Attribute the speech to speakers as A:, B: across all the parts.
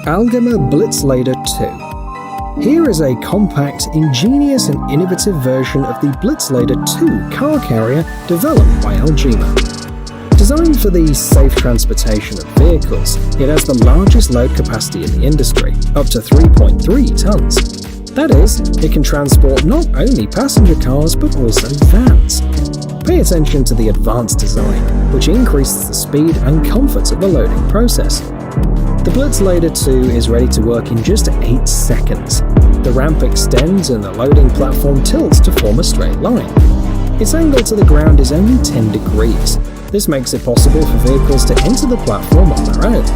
A: Algema Blitzlader 2. Here is a compact, ingenious and innovative version of the Blitzlader 2 car carrier developed by Algema. Designed for the safe transportation of vehicles, it has the largest load capacity in the industry, up to 3.3 tons. That is, it can transport not only passenger cars but also vans. Pay attention to the advanced design, which increases the speed and comfort of the loading process. The Blitzlader 2 is ready to work in just 8 seconds. The ramp extends and the loading platform tilts to form a straight line. Its angle to the ground is only 10 degrees. This makes it possible for vehicles to enter the platform on their own.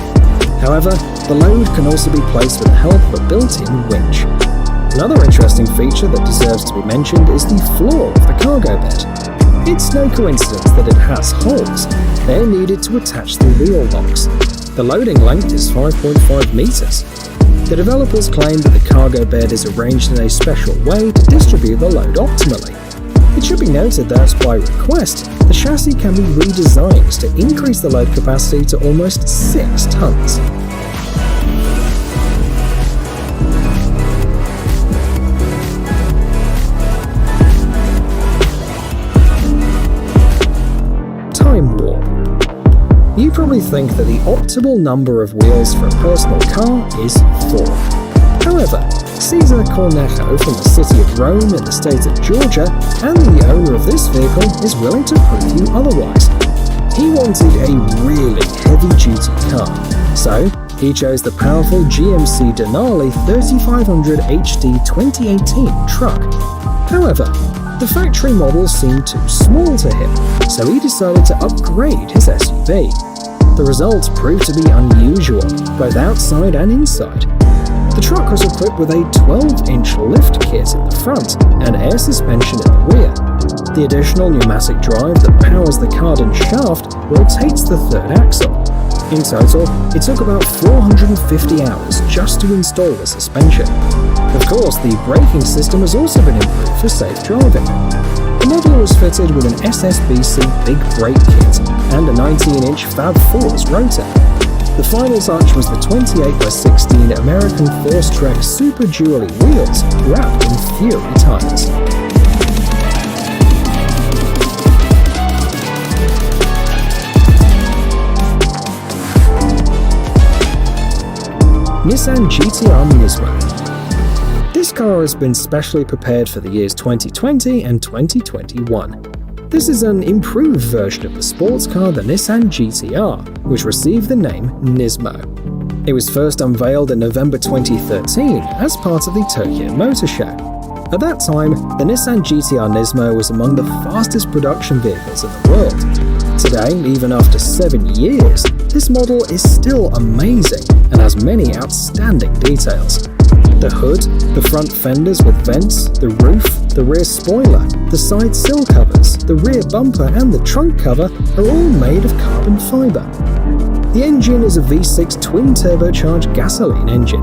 A: However, the load can also be placed with the help of a built-in winch. Another interesting feature that deserves to be mentioned is the floor of the cargo bed. It's no coincidence that it has holes. They're needed to attach the wheel locks. The loading length is 5.5 meters. The developers claim that the cargo bed is arranged in a special way to distribute the load optimally. It should be noted that, by request, the chassis can be redesigned to increase the load capacity to almost 6 tons. Time warp. You probably think that the optimal number of wheels for a personal car is 4. However, Cesar Cornejo from the city of Rome in the state of Georgia and the owner of this vehicle is willing to prove you otherwise. He wanted a really heavy-duty car, so he chose the powerful GMC Denali 3500 HD 2018 truck. However, the factory model seemed too small to him, so he decided to upgrade his SUV. The result proved to be unusual, both outside and inside. The truck was equipped with a 12-inch lift kit in the front and air suspension in the rear. The additional pneumatic drive that powers the cardan shaft rotates the third axle. In total, it took about 450 hours just to install the suspension. Of course, the braking system has also been improved for safe driving. The model was fitted with an SSBC big brake kit and a 19-inch Fab Force rotor. The final touch was the 28x16 American Force Trek Super Dually wheels wrapped in Fury tires. Nissan GT-R NISMO. This car has been specially prepared for the years 2020 and 2021. This is an improved version of the sports car, the Nissan GT-R, which received the name NISMO. It was first unveiled in November 2013 as part of the Tokyo Motor Show. At that time, the Nissan GT-R NISMO was among the fastest production vehicles in the world. Today, even after 7 years, this model is still amazing and has many outstanding details. The hood, the front fenders with vents, the roof, the rear spoiler, the side sill covers, the rear bumper and the trunk cover are all made of carbon fiber. The engine is a V6 twin-turbocharged gasoline engine.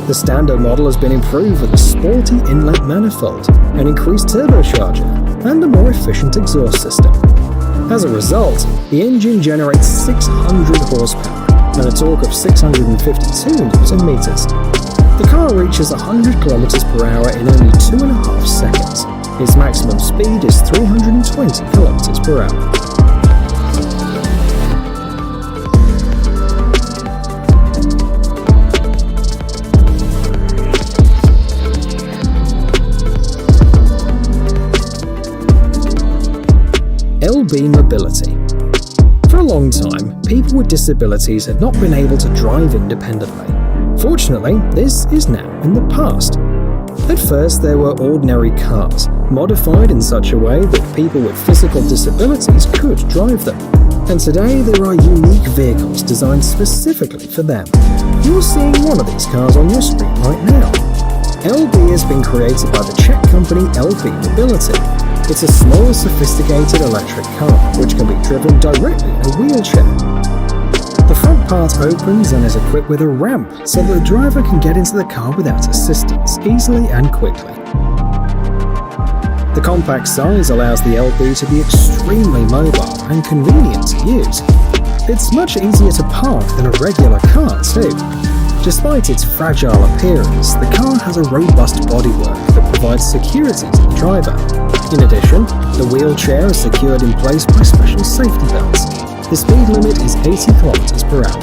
A: The standard model has been improved with a sporty inlet manifold, an increased turbocharger, and a more efficient exhaust system. As a result, the engine generates 600 horsepower and a torque of 652 Nm. The car reaches 100 km per hour in only 2.5 seconds. Its maximum speed is 320 km per hour. Elbee Mobility. For a long time, people with disabilities had not been able to drive independently. Fortunately, this is now in the past. At first, there were ordinary cars, modified in such a way that people with physical disabilities could drive them. And today, there are unique vehicles designed specifically for them. You're seeing one of these cars on your screen right now. Elbee has been created by the Czech company Elbee Mobility. It's a small, sophisticated electric car, which can be driven directly in a wheelchair. The front part opens and is equipped with a ramp so that the driver can get into the car without assistance, easily and quickly. The compact size allows the Elbee to be extremely mobile and convenient to use. It's much easier to park than a regular car too. Despite its fragile appearance, the car has a robust bodywork that provides security to the driver. In addition, the wheelchair is secured in place by special safety belts. The speed limit is 80 km/h.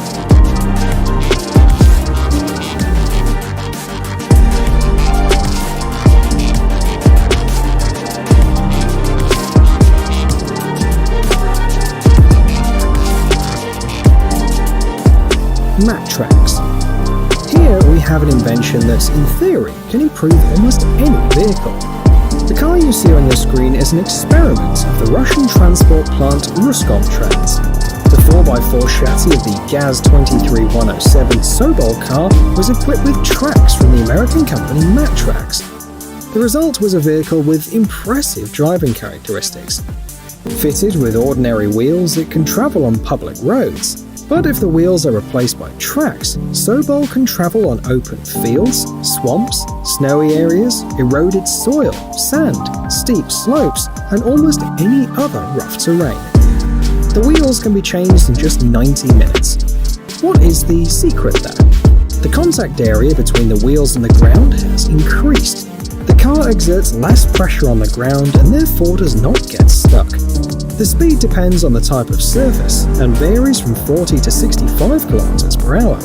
A: Mattracks. Here we have an invention that, in theory, can improve almost any vehicle. The car you see on your screen is an experiment of the Russian transport plant Ruskomtrans. The 4x4 chassis of the GAZ-23107 Sobol car was equipped with tracks from the American company Mattracks. The result was a vehicle with impressive driving characteristics. Fitted with ordinary wheels, it can travel on public roads. But if the wheels are replaced by tracks, Sobol can travel on open fields, swamps, snowy areas, eroded soil, sand, steep slopes, and almost any other rough terrain. The wheels can be changed in just 90 minutes. What is the secret though? The contact area between the wheels and the ground has increased. The car exerts less pressure on the ground and therefore does not get stuck. The speed depends on the type of surface and varies from 40 to 65 km/h.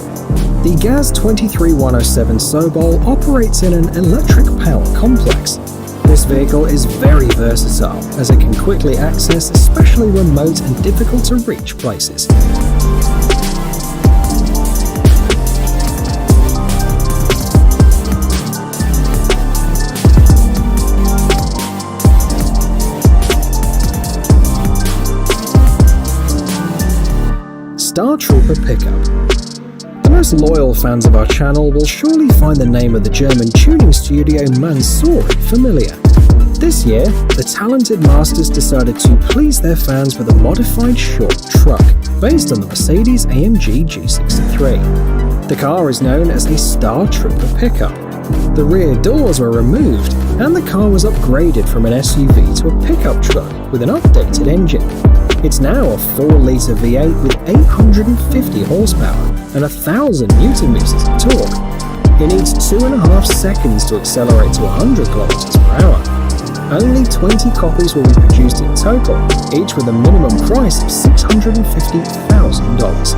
A: The GAZ-23107 Sobol operates in an electric power complex. This vehicle is very versatile as it can quickly access especially remote and difficult to reach places. Star Trooper Pickup. The most loyal fans of our channel will surely find the name of the German tuning studio Mansouri familiar. This year, the talented masters decided to please their fans with a modified short truck based on the Mercedes-AMG G63. The car is known as a Star Trooper Pickup. The rear doors were removed and the car was upgraded from an SUV to a pickup truck with an updated engine. It's now a 4-litre V8 with 850 horsepower and 1,000 Nm of torque. It needs 2.5 seconds to accelerate to 100 km/h. Only 20 copies will be produced in total, each with a minimum price of $650,000.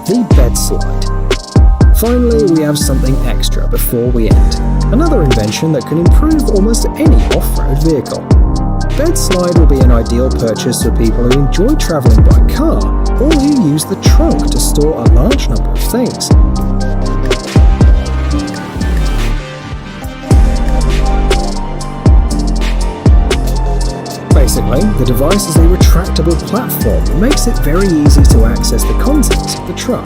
A: The Bedslide. Finally, we have something extra before we end. Another invention that can improve almost any off-road vehicle. Bedslide will be an ideal purchase for people who enjoy traveling by car or who use the trunk to store a large number of things. Basically, the device is a retractable platform that makes it very easy to access the contents of the truck.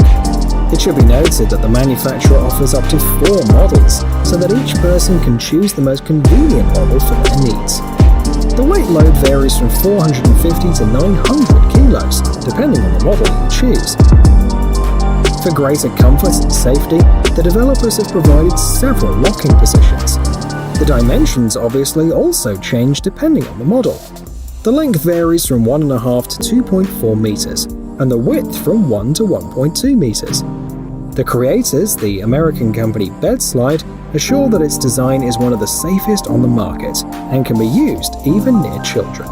A: It should be noted that the manufacturer offers up to 4 models, so that each person can choose the most convenient model for their needs. The weight load varies from 450 to 900 kilos, depending on the model you choose. For greater comfort and safety, the developers have provided several locking positions. The dimensions obviously also change depending on the model. The length varies from 1.5 to 2.4 meters, and the width from 1 to 1.2 meters. The creators, the American company Bedslide, assure that its design is one of the safest on the market and can be used even near children.